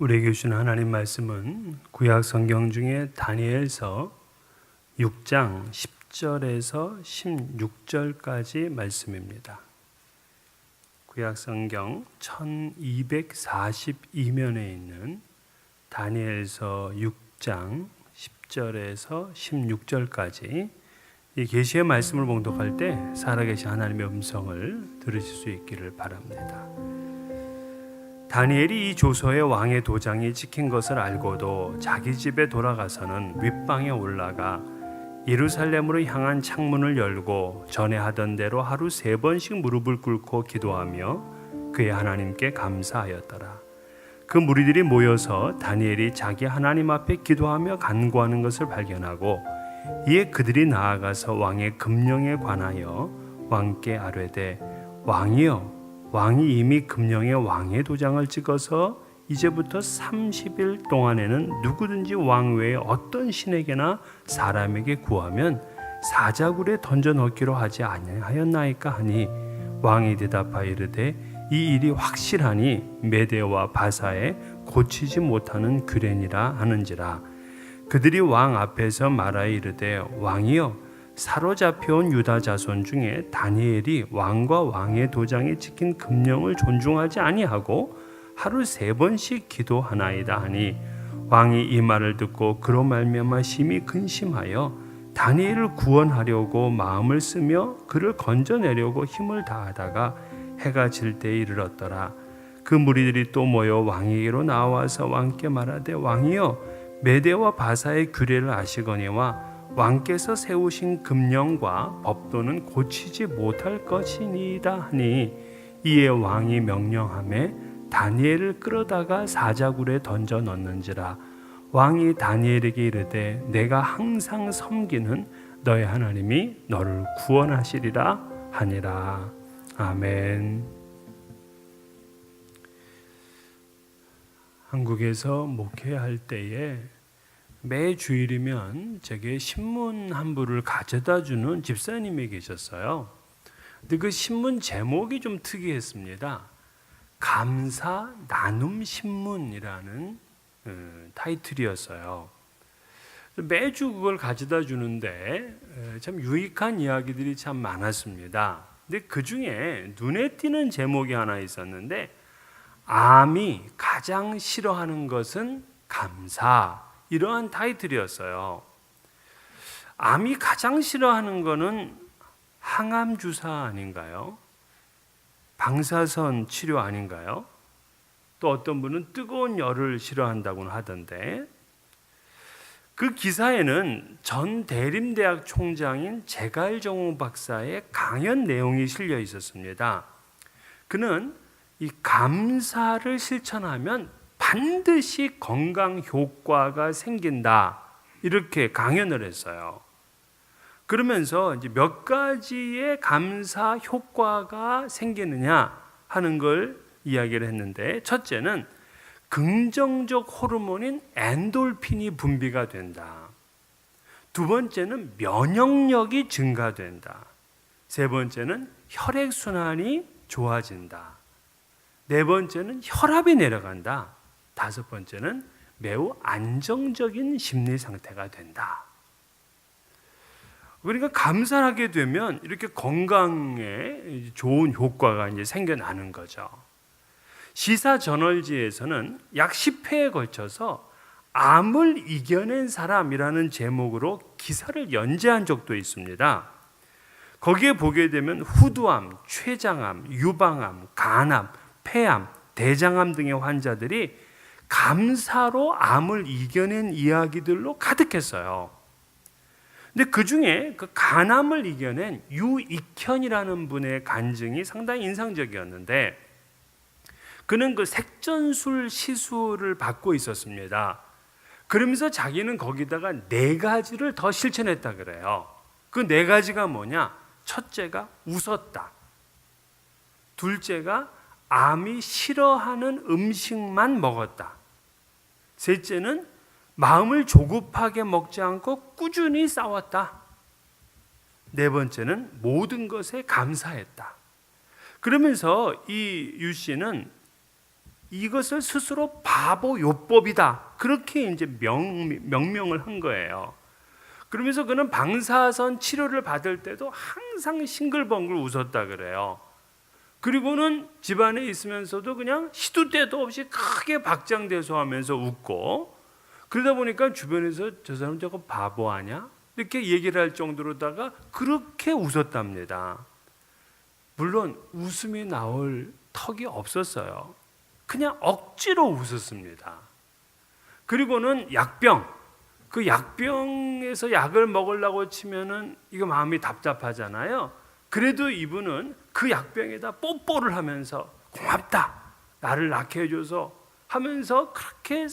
우리에게 주신 하나님 말씀은 구약 성경 중에 다니엘서 6장 10절에서 16절까지 말씀입니다. 구약 성경 1242면에 있는 다니엘서 6장 10절에서 16절까지 이 계시의 말씀을 봉독할 때 살아계신 하나님의 음성을 들으실 수 있기를 바랍니다. 다니엘이 이 조서에 왕의 도장이 찍힌 것을 알고도 자기 집에 돌아가서는 윗방에 올라가 예루살렘으로 향한 창문을 열고 전에 하던 대로 하루 3번씩 무릎을 꿇고 기도하며 그의 하나님께 감사하였더라. 그 무리들이 모여서 다니엘이 자기 하나님 앞에 기도하며 간구하는 것을 발견하고 이에 그들이 나아가서 왕의 금령에 관하여 왕께 아뢰되 왕이여, 왕이 이미 금령에 왕의 도장을 찍어서 이제부터 30일 동안에는 누구든지 왕 외에 어떤 신에게나 사람에게 구하면 사자굴에 던져 넣기로 하지 아니하였나이까 하니 왕이 대답하여 이르되 이 일이 확실하니 메대와 바사에 고치지 못하는 규례니라 하는지라. 그들이 왕 앞에서 말하여 이르되 왕이여, 사로잡혀온 유다 자손 중에 다니엘이 왕과 왕의 도장에 찍힌 금령을 존중하지 아니하고 하루 3번씩 기도하나이다 하니 왕이 이 말을 듣고 그로 말미암아 심히 근심하여 다니엘을 구원하려고 마음을 쓰며 그를 건져내려고 힘을 다하다가 해가 질 때에 이르렀더라. 그 무리들이 또 모여 왕에게로 나와서 왕께 말하되 왕이여, 메대와 바사의 규례를 아시거니와 왕께서 세우신 금령과 법도는 고치지 못할 것이니이다 하니 이에 왕이 명령하매 다니엘을 끌어다가 사자굴에 던져 넣는지라. 왕이 다니엘에게 이르되 내가 항상 섬기는 너의 하나님이 너를 구원하시리라 하니라. 아멘. 한국에서 목회할 때에 매 주일이면 제게 신문 한 부를 가져다 주는 집사님이 계셨어요. 근데 그 신문 제목이 좀 특이했습니다. 감사 나눔 신문이라는 타이틀이었어요. 매주 그걸 가져다 주는데 참 유익한 이야기들이 참 많았습니다. 근데 그 중에 눈에 띄는 제목이 하나 있었는데, 암이 가장 싫어하는 것은 감사, 이러한 타이틀이었어요. 암이 가장 싫어하는 거는 항암 주사 아닌가요? 방사선 치료 아닌가요? 또 어떤 분은 뜨거운 열을 싫어한다고는 하던데, 그 기사에는 전 대림대학 총장인 제갈정호 박사의 강연 내용이 실려 있었습니다. 그는 이 감사를 실천하면 반드시 건강 효과가 생긴다, 이렇게 강연을 했어요. 그러면서 이제 몇 가지의 감사 효과가 생기느냐 하는 걸 이야기를 했는데, 첫째는 긍정적 호르몬인 엔돌핀이 분비가 된다. 두 번째는 면역력이 증가된다. 세 번째는 혈액순환이 좋아진다. 네 번째는 혈압이 내려간다. 다섯 번째는 매우 안정적인 심리 상태가 된다. 그러니까 감사하게 되면 이렇게 건강에 좋은 효과가 이제 생겨나는 거죠. 시사 저널지에서는 약 10회에 걸쳐서 암을 이겨낸 사람이라는 제목으로 기사를 연재한 적도 있습니다. 거기에 보게 되면 후두암, 췌장암, 유방암, 간암, 폐암, 대장암 등의 환자들이 감사로 암을 이겨낸 이야기들로 가득했어요. 근데 그 중에 그 간암을 이겨낸 유익현이라는 분의 간증이 상당히 인상적이었는데, 그는 그 색전술 시술을 받고 있었습니다. 그러면서 자기는 거기다가 4가지를 더 실천했다 그래요. 그 4가지가 뭐냐? 첫째가 웃었다. 둘째가 암이 싫어하는 음식만 먹었다. 셋째는 마음을 조급하게 먹지 않고 꾸준히 싸웠다. 네 번째는 모든 것에 감사했다. 그러면서 이 유 씨는 이것을 스스로 바보 요법이다. 그렇게 이제 명명을 한 거예요. 그러면서 그는 방사선 치료를 받을 때도 항상 싱글벙글 웃었다 그래요. 그리고는 집안에 있으면서도 그냥 시도 때도 없이 크게 박장대소하면서 웃고, 그러다 보니까 주변에서 저 사람 저거 바보 아냐? 이렇게 얘기를 할 정도로다가 그렇게 웃었답니다. 물론 웃음이 나올 턱이 없었어요. 그냥 억지로 웃었습니다. 그리고는 그 약병에서 약을 먹으려고 치면은 이거 마음이 답답하잖아요. 그래도 이분은 그 약병에다 뽀뽀를 하면서 고맙다, 나를 낳게 해줘서 하면서 그렇게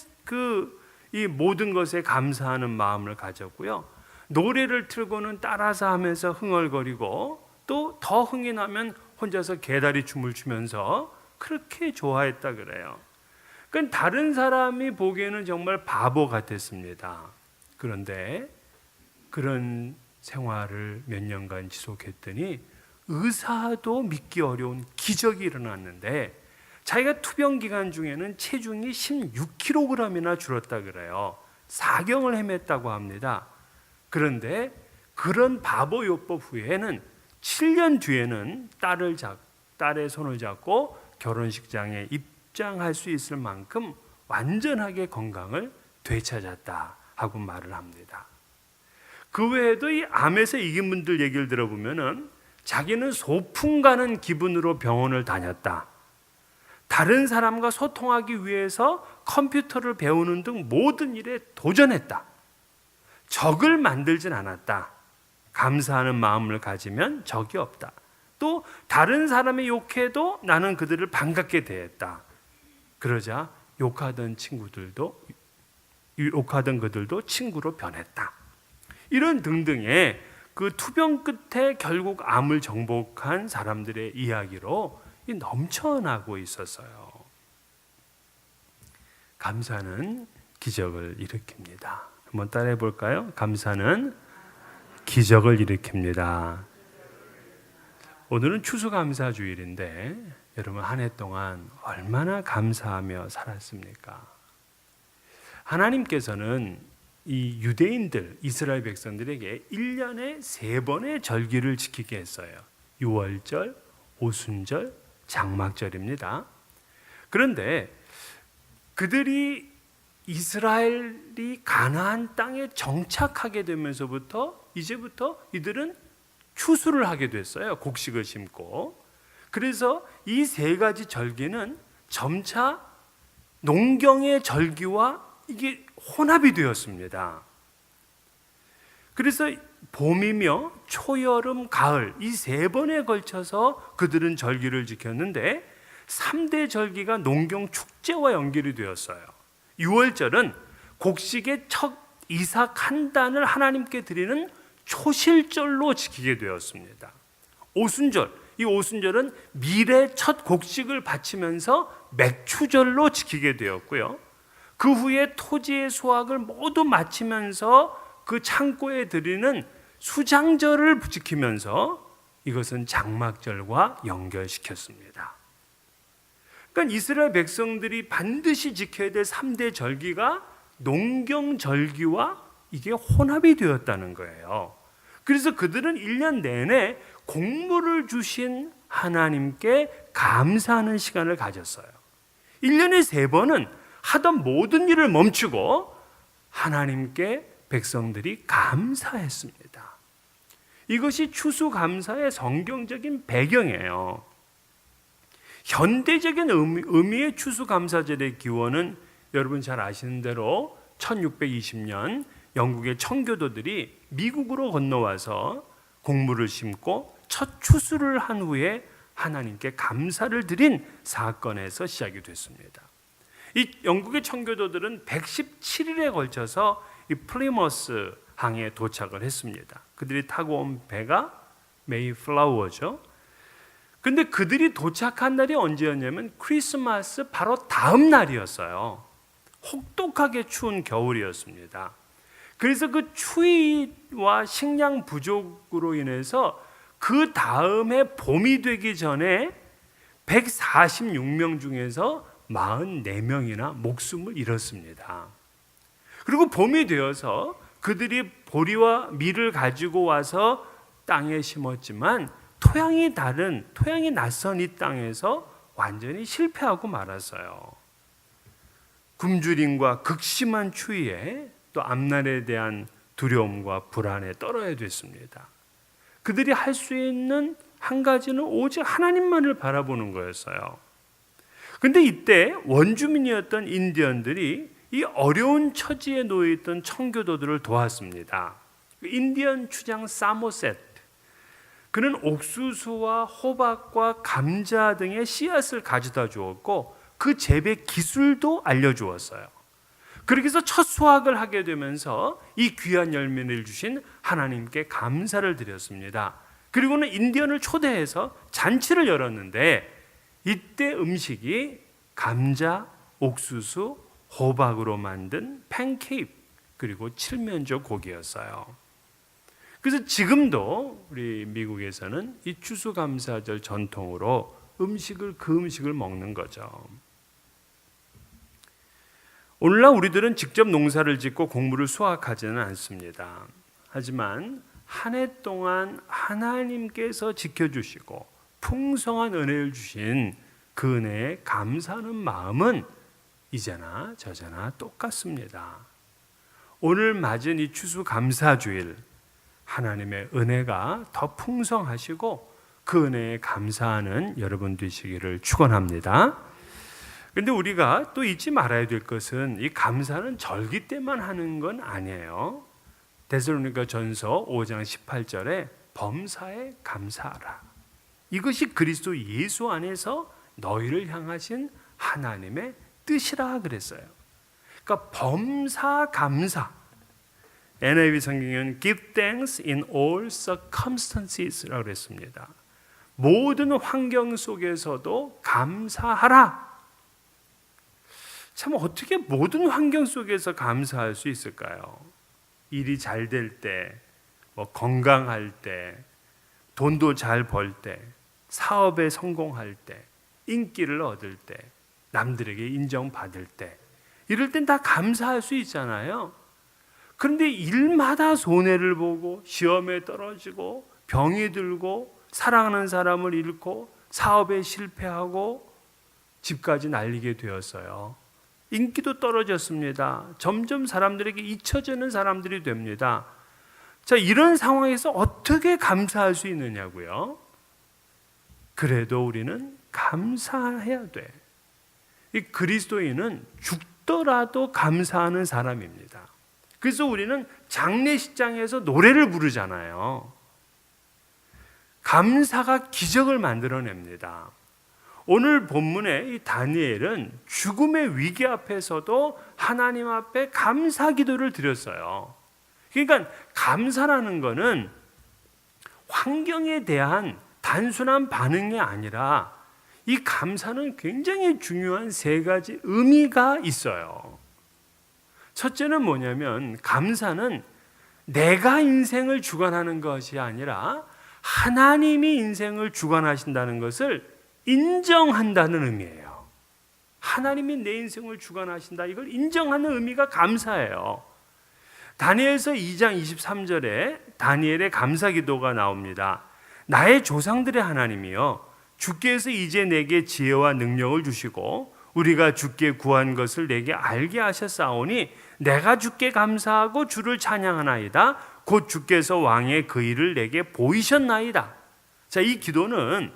이 모든 것에 감사하는 마음을 가졌고요. 노래를 틀고는 따라서 하면서 흥얼거리고, 또 더 흥이 나면 혼자서 개다리 춤을 추면서 그렇게 좋아했다 그래요. 그러니까 다른 사람이 보기에는 정말 바보 같았습니다. 그런데 그런 생활을 몇 년간 지속했더니 의사도 믿기 어려운 기적이 일어났는데, 자기가 투병 기간 중에는 체중이 16kg이나 줄었다 그래요. 사경을 헤맸다고 합니다. 그런데 그런 바보 요법 후에는 7년 뒤에는 딸의 손을 잡고 결혼식장에 입장할 수 있을 만큼 완전하게 건강을 되찾았다 하고 말을 합니다. 그 외에도 이 암에서 이긴 분들 얘기를 들어보면은 자기는 소풍 가는 기분으로 병원을 다녔다. 다른 사람과 소통하기 위해서 컴퓨터를 배우는 등 모든 일에 도전했다. 적을 만들진 않았다. 감사하는 마음을 가지면 적이 없다. 또 다른 사람이 욕해도 나는 그들을 반갑게 대했다. 그러자 욕하던 그들도 친구로 변했다. 이런 등등의 그 투병 끝에 결국 암을 정복한 사람들의 이야기로 넘쳐나고 있었어요. 감사는 기적을 일으킵니다. 한번 따라해 볼까요? 감사는 기적을 일으킵니다. 오늘은 추수감사주일인데 여러분 한 해 동안 얼마나 감사하며 살았습니까? 하나님께서는 이 유대인들, 이스라엘 백성들에게 1년에 3번의 절기를 지키게 했어요. 유월절, 오순절, 장막절입니다. 그런데 그들이 이스라엘이 가나안 땅에 정착하게 되면서부터 이제부터 이들은 추수를 하게 됐어요. 곡식을 심고. 그래서 이 3가지 절기는 점차 농경의 절기와 이게 혼합이 되었습니다. 그래서 봄이며 초여름, 가을 이 3번에 걸쳐서 그들은 절기를 지켰는데 3대 절기가 농경 축제와 연결이 되었어요. 6월절은 곡식의 첫 이삭 한 단을 하나님께 드리는 초실절로 지키게 되었습니다. 오순절, 이 오순절은 밀의 첫 곡식을 바치면서 맥추절로 지키게 되었고요. 그 후에 토지의 수확을 모두 마치면서 그 창고에 드리는 수장절을 지키면서 이것은 장막절과 연결시켰습니다. 그러니까 이스라엘 백성들이 반드시 지켜야 될 3대 절기가 농경절기와 이게 혼합이 되었다는 거예요. 그래서 그들은 1년 내내 곡물을 주신 하나님께 감사하는 시간을 가졌어요. 1년에 3번은 하던 모든 일을 멈추고 하나님께 백성들이 감사했습니다. 이것이 추수감사의 성경적인 배경이에요. 현대적인 의미의 추수감사절의 기원은 여러분 잘 아시는 대로 1620년 영국의 청교도들이 미국으로 건너와서 곡물을 심고 첫 추수를 한 후에 하나님께 감사를 드린 사건에서 시작이 됐습니다. 이 영국의 청교도들은 117일에 걸쳐서 이 플리머스 항에 도착을 했습니다. 그들이 타고 온 배가 메이플라워죠. 근데 그들이 도착한 날이 언제였냐면 크리스마스 바로 다음 날이었어요. 혹독하게 추운 겨울이었습니다. 그래서 그 추위와 식량 부족으로 인해서 그 다음에 봄이 되기 전에 146명 중에서 44명이나 목숨을 잃었습니다. 그리고 봄이 되어서 그들이 보리와 밀을 가지고 와서 땅에 심었지만 토양이 낯선 이 땅에서 완전히 실패하고 말았어요. 굶주림과 극심한 추위에 또 앞날에 대한 두려움과 불안에 떨어야 됐습니다. 그들이 할 수 있는 한 가지는 오직 하나님만을 바라보는 거였어요. 그런데 이때 원주민이었던 인디언들이 이 어려운 처지에 놓여있던 청교도들을 도왔습니다. 인디언 추장 사모셋, 그는 옥수수와 호박과 감자 등의 씨앗을 가져다 주었고 그 재배 기술도 알려주었어요. 그렇게 해서 첫 수확을 하게 되면서 이 귀한 열매를 주신 하나님께 감사를 드렸습니다. 그리고는 인디언을 초대해서 잔치를 열었는데 이때 음식이 감자, 옥수수, 호박으로 만든 팬케이크 그리고 칠면조 고기였어요. 그래서 지금도 우리 미국에서는 이 추수감사절 전통으로 그 음식을 먹는 거죠. 오늘날 우리들은 직접 농사를 짓고 곡물을 수확하지는 않습니다. 하지만 한 해 동안 하나님께서 지켜주시고 풍성한 은혜를 주신 그 은혜에 감사하는 마음은 이제나 저제나 똑같습니다. 오늘 맞은 이 추수감사주일, 하나님의 은혜가 더 풍성하시고 그 은혜에 감사하는 여러분 되시기를 축원합니다. 그런데 우리가 또 잊지 말아야 될 것은 이 감사는 절기 때만 하는 건 아니에요. 데살로니가 전서 5장 18절에 범사에 감사하라. 이것이 그리스도 예수 안에서 너희를 향하신 하나님의 뜻이라 그랬어요. 그러니까 범사 감사. NIV 성경은 give thanks in all circumstances라고 그랬습니다. 모든 환경 속에서도 감사하라. 참 어떻게 모든 환경 속에서 감사할 수 있을까요? 일이 잘 될 때, 건강할 때, 돈도 잘 벌 때, 사업에 성공할 때, 인기를 얻을 때, 남들에게 인정받을 때, 이럴 땐 다 감사할 수 있잖아요. 그런데 일마다 손해를 보고 시험에 떨어지고 병이 들고 사랑하는 사람을 잃고 사업에 실패하고 집까지 날리게 되었어요. 인기도 떨어졌습니다. 점점 사람들에게 잊혀지는 사람들이 됩니다. 자, 이런 상황에서 어떻게 감사할 수 있느냐고요? 그래도 우리는 감사해야 돼. 이 그리스도인은 죽더라도 감사하는 사람입니다. 그래서 우리는 장례식장에서 노래를 부르잖아요. 감사가 기적을 만들어냅니다. 오늘 본문의 이 다니엘은 죽음의 위기 앞에서도 하나님 앞에 감사 기도를 드렸어요. 그러니까 감사라는 것은 환경에 대한 단순한 반응이 아니라 이 감사는 굉장히 중요한 세 가지 의미가 있어요. 첫째는 뭐냐면 감사는 내가 인생을 주관하는 것이 아니라 하나님이 인생을 주관하신다는 것을 인정한다는 의미예요. 하나님이 내 인생을 주관하신다, 이걸 인정하는 의미가 감사예요. 다니엘서 2장 23절에 다니엘의 감사 기도가 나옵니다. 나의 조상들의 하나님이여, 주께서 이제 내게 지혜와 능력을 주시고 우리가 주께 구한 것을 내게 알게 하셨사오니 내가 주께 감사하고 주를 찬양하나이다. 곧 주께서 왕의 그 일을 내게 보이셨나이다. 자, 이 기도는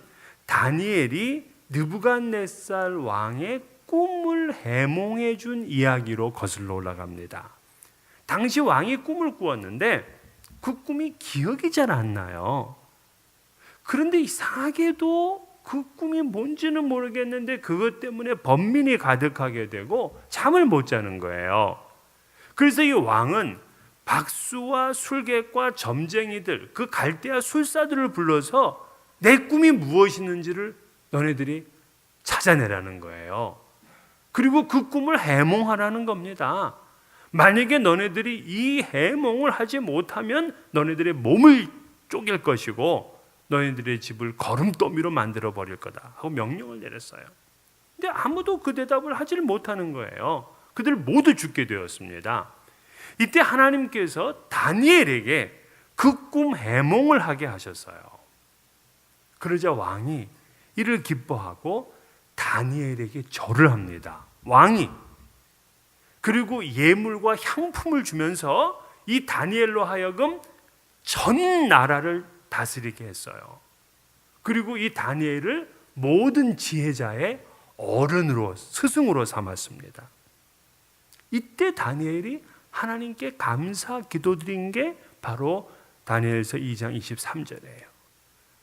다니엘이 느부갓네살 왕의 꿈을 해몽해 준 이야기로 거슬러 올라갑니다. 당시 왕이 꿈을 꾸었는데 그 꿈이 기억이 잘 안 나요. 그런데 이상하게도 그 꿈이 뭔지는 모르겠는데 그것 때문에 번민이 가득하게 되고 잠을 못 자는 거예요. 그래서 이 왕은 박수와 술객과 점쟁이들, 그 갈대아 술사들을 불러서 내 꿈이 무엇이는지를 너네들이 찾아내라는 거예요. 그리고 그 꿈을 해몽하라는 겁니다. 만약에 너네들이 이 해몽을 하지 못하면 너네들의 몸을 쪼갤 것이고 너희들의 집을 거름더미로 만들어 버릴 거다 하고 명령을 내렸어요. 근데 그때 아무도 그 대답을 하지를 못하는 거예요. 그들 모두 죽게 되었습니다. 이때 하나님께서 다니엘에게 그 꿈 해몽을 하게 하셨어요. 그러자 왕이 이를 기뻐하고 다니엘에게 절을 합니다. 왕이. 그리고 예물과 향품을 주면서 이 다니엘로 하여금 전 나라를 다스리게 했어요. 그리고 이 다니엘을 모든 지혜자의 어른으로, 스승으로 삼았습니다. 이때 다니엘이 하나님께 감사 기도드린 게 바로 다니엘서 2장 23절이에요.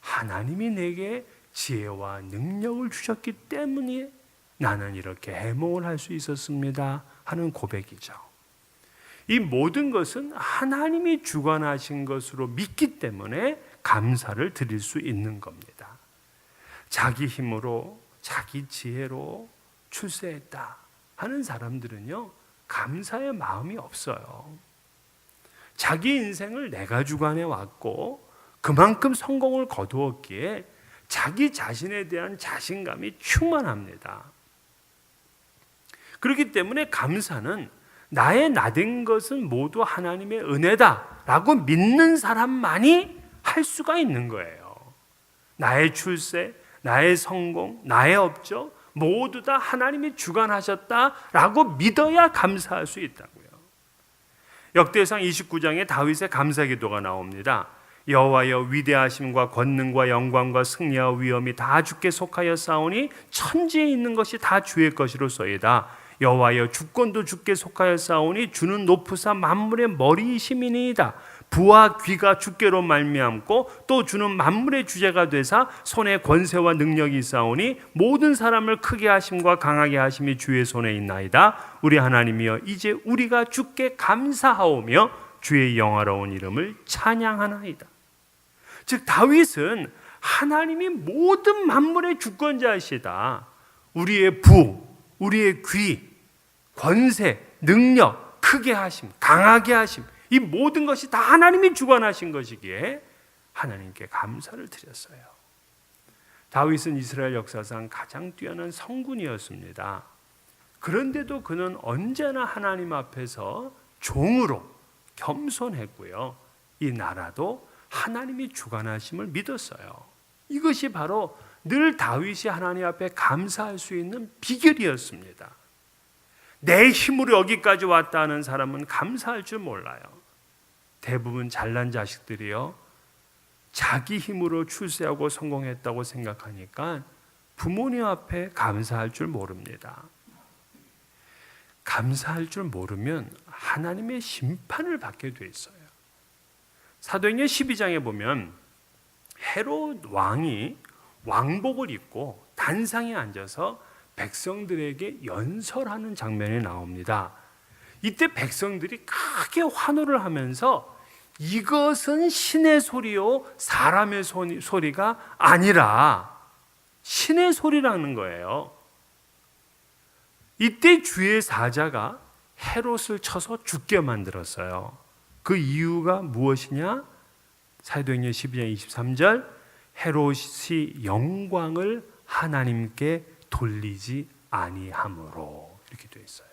하나님이 내게 지혜와 능력을 주셨기 때문에 나는 이렇게 해몽을 할 수 있었습니다 하는 고백이죠. 이 모든 것은 하나님이 주관하신 것으로 믿기 때문에 감사를 드릴 수 있는 겁니다. 자기 힘으로, 자기 지혜로 출세했다 하는 사람들은요, 감사의 마음이 없어요. 자기 인생을 내가 주관해 왔고 그만큼 성공을 거두었기에 자기 자신에 대한 자신감이 충만합니다. 그렇기 때문에 감사는 나의 나된 것은 모두 하나님의 은혜다라고 믿는 사람만이 할 수가 있는 거예요. 나의 출세, 나의 성공, 나의 업적 모두 다 하나님이 주관하셨다라고 믿어야 감사할 수 있다고요. 역대상 29장에 다윗의 감사 기도가 나옵니다. 여호와여, 위대하심과 권능과 영광과 승리와 위엄이 다 주께 속하여 싸우니 천지에 있는 것이 다 주의 것이로소이다. 여호와여, 주권도 주께 속하여 싸우니 주는 높으사 만물의 머리이심이니이다. 부와 귀가 주께로 말미암고 또 주는 만물의 주제가 되사 손에 권세와 능력이 있사오니 모든 사람을 크게 하심과 강하게 하심이 주의 손에 있나이다. 우리 하나님이여, 이제 우리가 주께 감사하오며 주의 영화로운 이름을 찬양하나이다. 즉 다윗은 하나님이 모든 만물의 주권자이시다. 우리의 부, 우리의 귀, 권세, 능력, 크게 하심, 강하게 하심, 이 모든 것이 다 하나님이 주관하신 것이기에 하나님께 감사를 드렸어요. 다윗은 이스라엘 역사상 가장 뛰어난 성군이었습니다. 그런데도 그는 언제나 하나님 앞에서 종으로 겸손했고요. 이 나라도 하나님이 주관하심을 믿었어요. 이것이 바로 늘 다윗이 하나님 앞에 감사할 수 있는 비결이었습니다. 내 힘으로 여기까지 왔다는 사람은 감사할 줄 몰라요. 대부분 잘난 자식들이요, 자기 힘으로 출세하고 성공했다고 생각하니까 부모님 앞에 감사할 줄 모릅니다. 감사할 줄 모르면 하나님의 심판을 받게 돼 있어요. 사도행전 12장에 보면 헤롯 왕이 왕복을 입고 단상에 앉아서 백성들에게 연설하는 장면이 나옵니다. 이때 백성들이 크게 환호를 하면서 이것은 신의 소리요 사람의 소리가 아니라 신의 소리라는 거예요. 이때 주의 사자가 헤롯을 쳐서 죽게 만들었어요. 그 이유가 무엇이냐? 사도행전 12장 23절, 헤롯이 영광을 하나님께 돌리지 아니함으로, 이렇게 되어 있어요.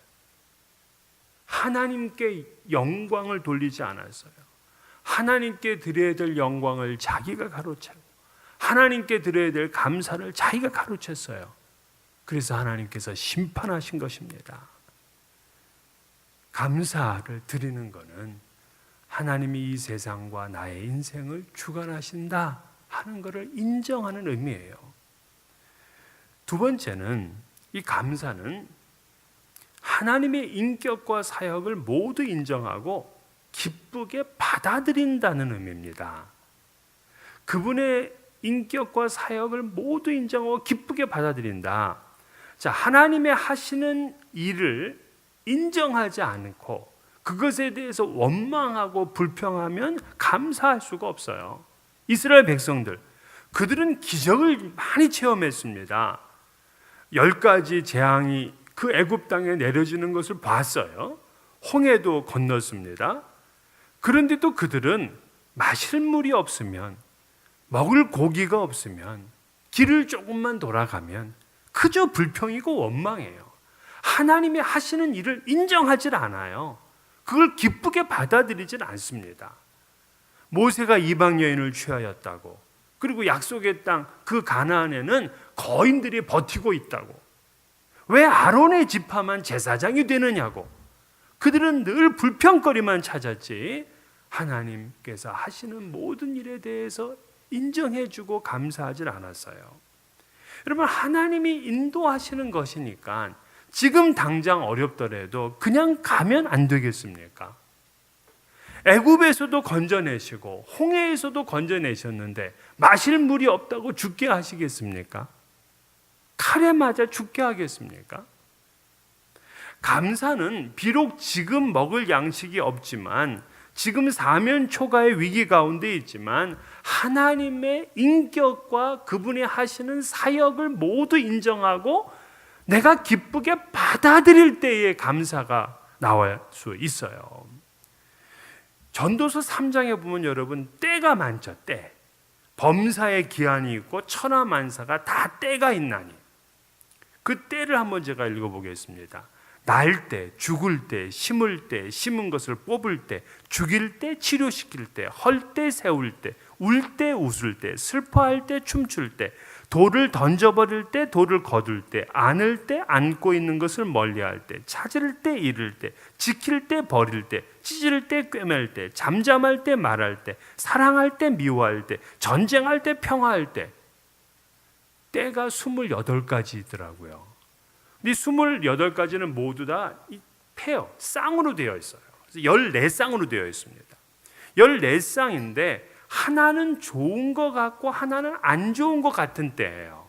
하나님께 영광을 돌리지 않았어요. 하나님께 드려야 될 영광을 자기가 가로채고 하나님께 드려야 될 감사를 자기가 가로챘어요. 그래서 하나님께서 심판하신 것입니다. 감사를 드리는 것은 하나님이 이 세상과 나의 인생을 주관하신다 하는 것을 인정하는 의미예요. 두 번째는, 이 감사는 하나님의 인격과 사역을 모두 인정하고 기쁘게 받아들인다는 의미입니다. 그분의 인격과 사역을 모두 인정하고 기쁘게 받아들인다. 자, 하나님의 하시는 일을 인정하지 않고 그것에 대해서 원망하고 불평하면 감사할 수가 없어요. 이스라엘 백성들, 그들은 기적을 많이 체험했습니다. 10가지 재앙이 그 애굽 땅에 내려지는 것을 봤어요. 홍해도 건넜습니다. 그런데도 그들은 마실 물이 없으면, 먹을 고기가 없으면, 길을 조금만 돌아가면 그저 불평이고 원망해요. 하나님이 하시는 일을 인정하지 않아요. 그걸 기쁘게 받아들이질 않습니다. 모세가 이방 여인을 취하였다고, 그리고 약속의 땅 그 가나안에는 거인들이 버티고 있다고, 왜 아론의 지파만 제사장이 되느냐고, 그들은 늘 불평거리만 찾았지 하나님께서 하시는 모든 일에 대해서 인정해주고 감사하지 않았어요. 여러분, 하나님이 인도하시는 것이니까 지금 당장 어렵더라도 그냥 가면 안 되겠습니까? 애굽에서도 건져내시고 홍해에서도 건져내셨는데 마실 물이 없다고 죽게 하시겠습니까? 칼에 맞아 죽게 하겠습니까? 감사는 비록 지금 먹을 양식이 없지만, 지금 사면초가의 위기 가운데 있지만, 하나님의 인격과 그분이 하시는 사역을 모두 인정하고 내가 기쁘게 받아들일 때에 감사가 나올 수 있어요. 전도서 3장에 보면 여러분, 때가 많죠. 때. 범사의 기한이 있고 천하만사가 다 때가 있나니, 그 때를 한번 제가 읽어보겠습니다. 날 때, 죽을 때, 심을 때, 심은 것을 뽑을 때, 죽일 때, 치료시킬 때, 헐 때, 세울 때, 울 때, 웃을 때, 슬퍼할 때, 춤출 때, 돌을 던져버릴 때, 돌을 거둘 때, 안을 때, 안고 있는 것을 멀리할 때, 찾을 때, 잃을 때, 지킬 때, 버릴 때, 찢을 때, 꿰맬 때, 잠잠할 때, 말할 때, 사랑할 때, 미워할 때, 전쟁할 때, 평화할 때. 때가 28가지더라고요. 이 28가지는 모두 다 페어, 쌍으로 되어 있어요. 그래서 14쌍으로 되어 있습니다. 14쌍인데 하나는 좋은 것 같고 하나는 안 좋은 것 같은 때예요.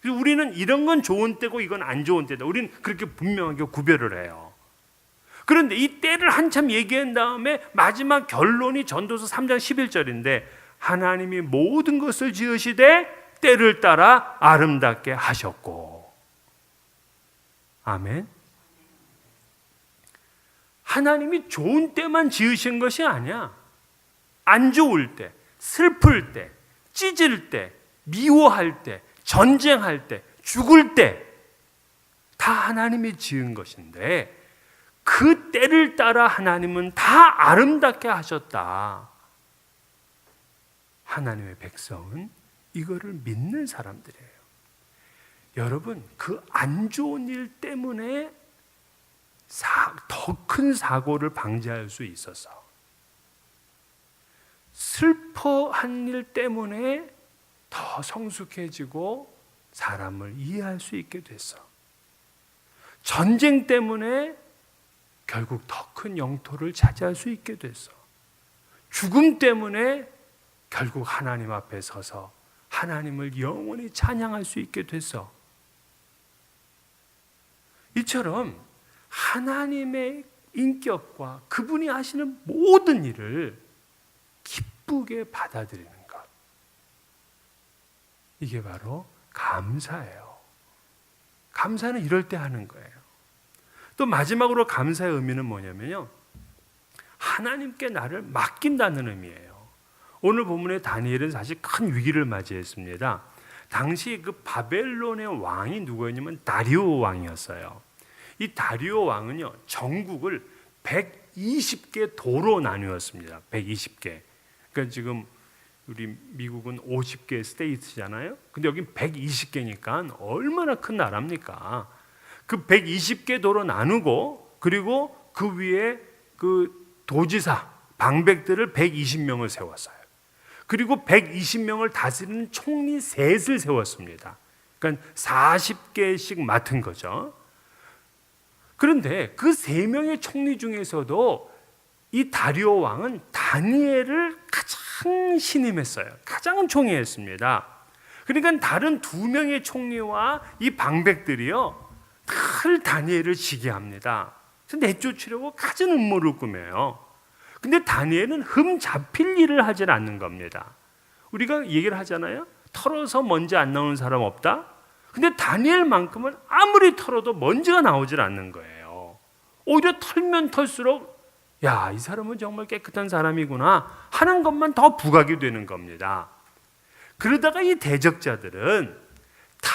그래서 우리는 이런 건 좋은 때고 이건 안 좋은 때다. 우리는 그렇게 분명하게 구별을 해요. 그런데 이 때를 한참 얘기한 다음에 마지막 결론이 전도서 3장 11절인데, 하나님이 모든 것을 지으시되 때를 따라 아름답게 하셨고. 아멘. 하나님이 좋은 때만 지으신 것이 아니야. 안 좋을 때, 슬플 때, 찢을 때, 미워할 때, 전쟁할 때, 죽을 때 다 하나님이 지은 것인데, 그 때를 따라 하나님은 다 아름답게 하셨다. 하나님의 백성은 이거를 믿는 사람들이에요. 여러분, 그 안 좋은 일 때문에 더 큰 사고를 방지할 수 있어서, 슬퍼한 일 때문에 더 성숙해지고 사람을 이해할 수 있게 됐어. 전쟁 때문에 결국 더 큰 영토를 차지할 수 있게 됐어. 죽음 때문에 결국 하나님 앞에 서서 하나님을 영원히 찬양할 수 있게 됐어. 이처럼 하나님의 인격과 그분이 하시는 모든 일을 기쁘게 받아들이는 것, 이게 바로 감사예요. 감사는 이럴 때 하는 거예요. 또 마지막으로 감사의 의미는 뭐냐면요, 하나님께 나를 맡긴다는 의미예요. 오늘 본문의 다니엘은 사실 큰 위기를 맞이했습니다. 당시 그 바벨론의 왕이 누구였냐면 다리오 왕이었어요. 이 다리오 왕은요, 전국을 120개 도로 나누었습니다. 120개. 그러니까 지금 우리 미국은 50개 스테이트잖아요. 근데 여긴 120개니까 얼마나 큰 나라입니까? 그 120개 도로 나누고, 그리고 그 위에 그 도지사, 방백들을 120명을 세웠어요. 그리고 120명을 다스리는 총리 셋을 세웠습니다. 그러니까 40개씩 맡은 거죠. 그런데 그 3명의 총리 중에서도 이 다리오 왕은 다니엘을 가장 신임했어요. 가장 총애했습니다. 그러니까 다른 2명의 총리와 이 방백들이요, 늘 다니엘을 시기합니다. 그래서 내쫓으려고 갖은 음모를 꾸며요. 근데 다니엘은 흠 잡힐 일을 하질 않는 겁니다. 우리가 얘기를 하잖아요. 털어서 먼지 안 나오는 사람 없다. 근데 다니엘만큼은 아무리 털어도 먼지가 나오질 않는 거예요. 오히려 털면 털수록 야, 이 사람은 정말 깨끗한 사람이구나 하는 것만 더 부각이 되는 겁니다. 그러다가 이 대적자들은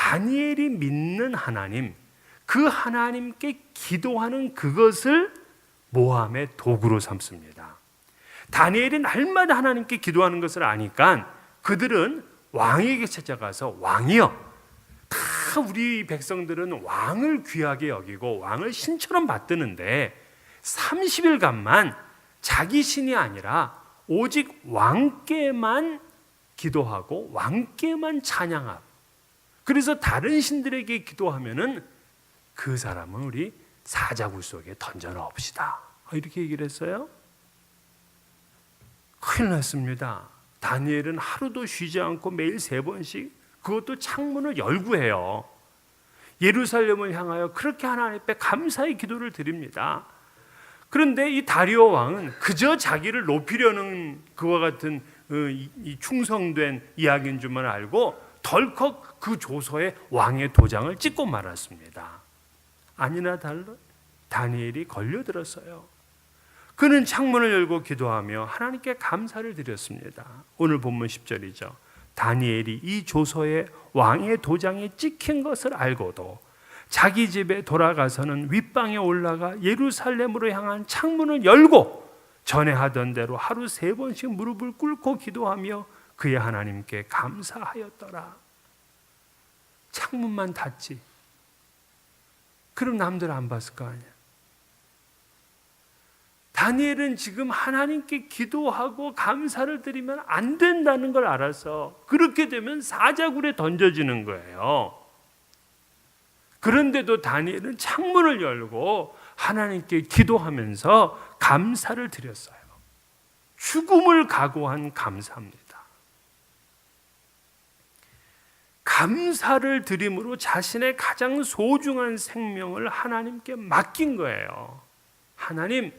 다니엘이 믿는 하나님, 그 하나님께 기도하는 그것을 모함의 도구로 삼습니다. 다니엘이 날마다 하나님께 기도하는 것을 아니까 그들은 왕에게 찾아가서 왕이여, 다 우리 백성들은 왕을 귀하게 여기고 왕을 신처럼 받드는데 30일간만 자기 신이 아니라 오직 왕께만 기도하고 왕께만 찬양하고, 그래서 다른 신들에게 기도하면은 그 사람은 우리 사자굴 속에 던져 넣읍시다, 이렇게 얘기를 했어요. 큰일 났습니다. 다니엘은 하루도 쉬지 않고 매일 3번씩, 그것도 창문을 열고 해요. 예루살렘을 향하여 그렇게 하나님 앞에 감사의 기도를 드립니다. 그런데 이 다리오 왕은 그저 자기를 높이려는 그와 같은 이 충성된 이야기인 줄만 알고 덜컥 그 조서에 왕의 도장을 찍고 말았습니다. 아니나 달라 다니엘이 걸려들었어요. 그는 창문을 열고 기도하며 하나님께 감사를 드렸습니다. 오늘 본문 10절이죠. 다니엘이 이 조서에 왕의 도장이 찍힌 것을 알고도 자기 집에 돌아가서는 윗방에 올라가 예루살렘으로 향한 창문을 열고 전에 하던 대로 하루 3번씩 무릎을 꿇고 기도하며 그의 하나님께 감사하였더라. 창문만 닫지, 그럼 남들 안 봤을 거 아니야. 다니엘은 지금 하나님께 기도하고 감사를 드리면 안 된다는 걸 알아서 그렇게 되면 사자굴에 던져지는 거예요. 그런데도 다니엘은 창문을 열고 하나님께 기도하면서 감사를 드렸어요. 죽음을 각오한 감사입니다. 감사를 드림으로 자신의 가장 소중한 생명을 하나님께 맡긴 거예요. 하나님,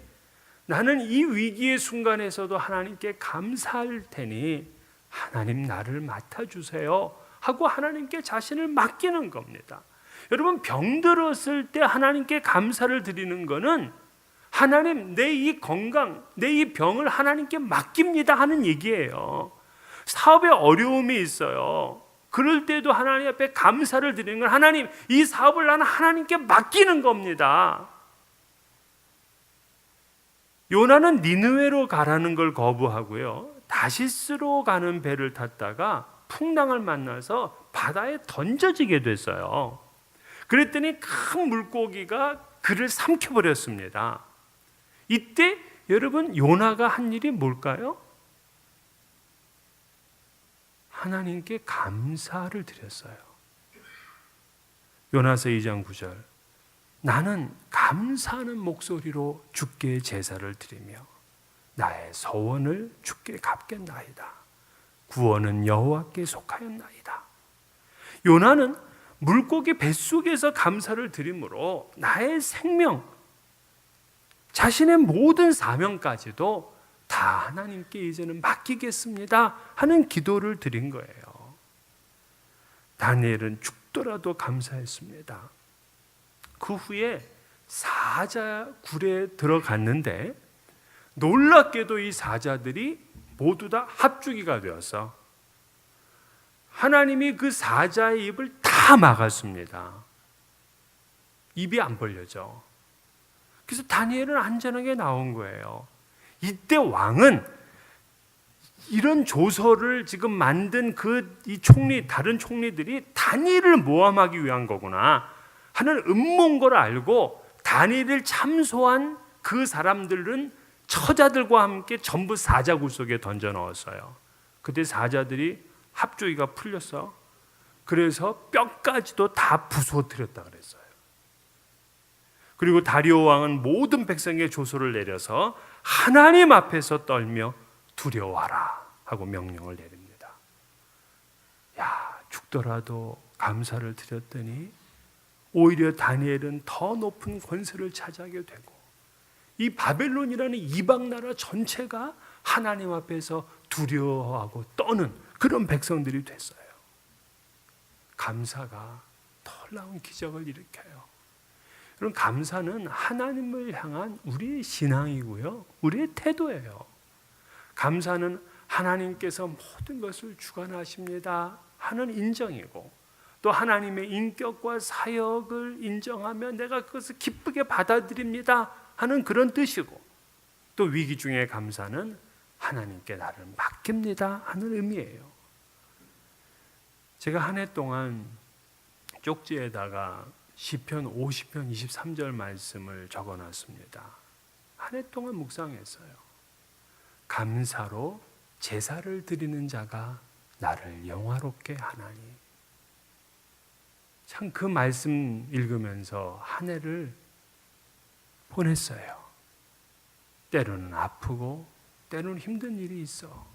나는 이 위기의 순간에서도 하나님께 감사할 테니 하나님 나를 맡아주세요 하고 하나님께 자신을 맡기는 겁니다. 여러분, 병들었을 때 하나님께 감사를 드리는 것은 하나님, 내 이 건강, 내 이 병을 하나님께 맡깁니다 하는 얘기예요. 사업에 어려움이 있어요. 그럴 때도 하나님 앞에 감사를 드리는 건 하나님, 이 사업을 나는 하나님께 맡기는 겁니다. 요나는 니느웨로 가라는 걸 거부하고요, 다시스로 가는 배를 탔다가 풍랑을 만나서 바다에 던져지게 됐어요. 그랬더니 큰 물고기가 그를 삼켜버렸습니다. 이때 여러분, 요나가 한 일이 뭘까요? 하나님께 감사를 드렸어요. 요나서 2장 9절, 나는 감사하는 목소리로 주께 제사를 드리며 나의 서원을 주께 갚겠나이다. 구원은 여호와께 속하였나이다. 요나는 물고기 뱃속에서 감사를 드림으로 나의 생명, 자신의 모든 사명까지도 다 하나님께 이제는 맡기겠습니다 하는 기도를 드린 거예요. 다니엘은 죽더라도 감사했습니다. 그 후에 사자굴에 들어갔는데 놀랍게도 이 사자들이 모두 다 합주기가 되어서 하나님이 그 사자의 입을 다 막았습니다. 입이 안 벌려져. 그래서 다니엘은 안전하게 나온 거예요. 이때 왕은 이런 조서를 지금 만든 이 총리, 다른 총리들이 다니엘을 모함하기 위한 거구나 하는 음모인 걸 알고 다니엘을 참소한 그 사람들은 처자들과 함께 전부 사자굴 속에 던져 넣었어요. 그때 사자들이 합조기가 풀렸어. 그래서 뼈까지도 다 부수어뜨렸다 그랬어요. 그리고 다리오 왕은 모든 백성의 조소를 내려서 하나님 앞에서 떨며 두려워하라 하고 명령을 내립니다. 야, 죽더라도 감사를 드렸더니 오히려 다니엘은 더 높은 권세를 차지하게 되고 이 바벨론이라는 이방 나라 전체가 하나님 앞에서 두려워하고 떠는 그런 백성들이 됐어요. 감사가 놀라운 기적을 일으켜요. 여러분, 감사는 하나님을 향한 우리의 신앙이고요, 우리의 태도예요. 감사는 하나님께서 모든 것을 주관하십니다 하는 인정이고, 또 하나님의 인격과 사역을 인정하며 내가 그것을 기쁘게 받아들입니다 하는 그런 뜻이고, 또 위기 중에 감사는 하나님께 나를 맡깁니다 하는 의미예요. 제가 한 해 동안 쪽지에다가 시편 50편 23절 말씀을 적어놨습니다. 한 해 동안 묵상했어요. 감사로 제사를 드리는 자가 나를 영화롭게 하나니. 참 그 말씀 읽으면서 한 해를 보냈어요. 때로는 아프고 때로는 힘든 일이 있어.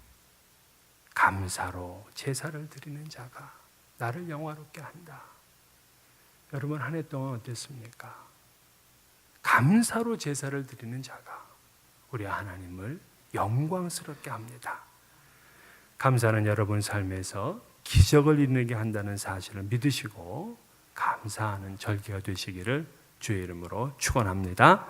감사로 제사를 드리는 자가 나를 영화롭게 한다. 여러분 한 해 동안 어땠습니까? 감사로 제사를 드리는 자가 우리 하나님을 영광스럽게 합니다. 감사는 여러분 삶에서 기적을 이루게 한다는 사실을 믿으시고 감사하는 절기가 되시기를 주의 이름으로 축원합니다.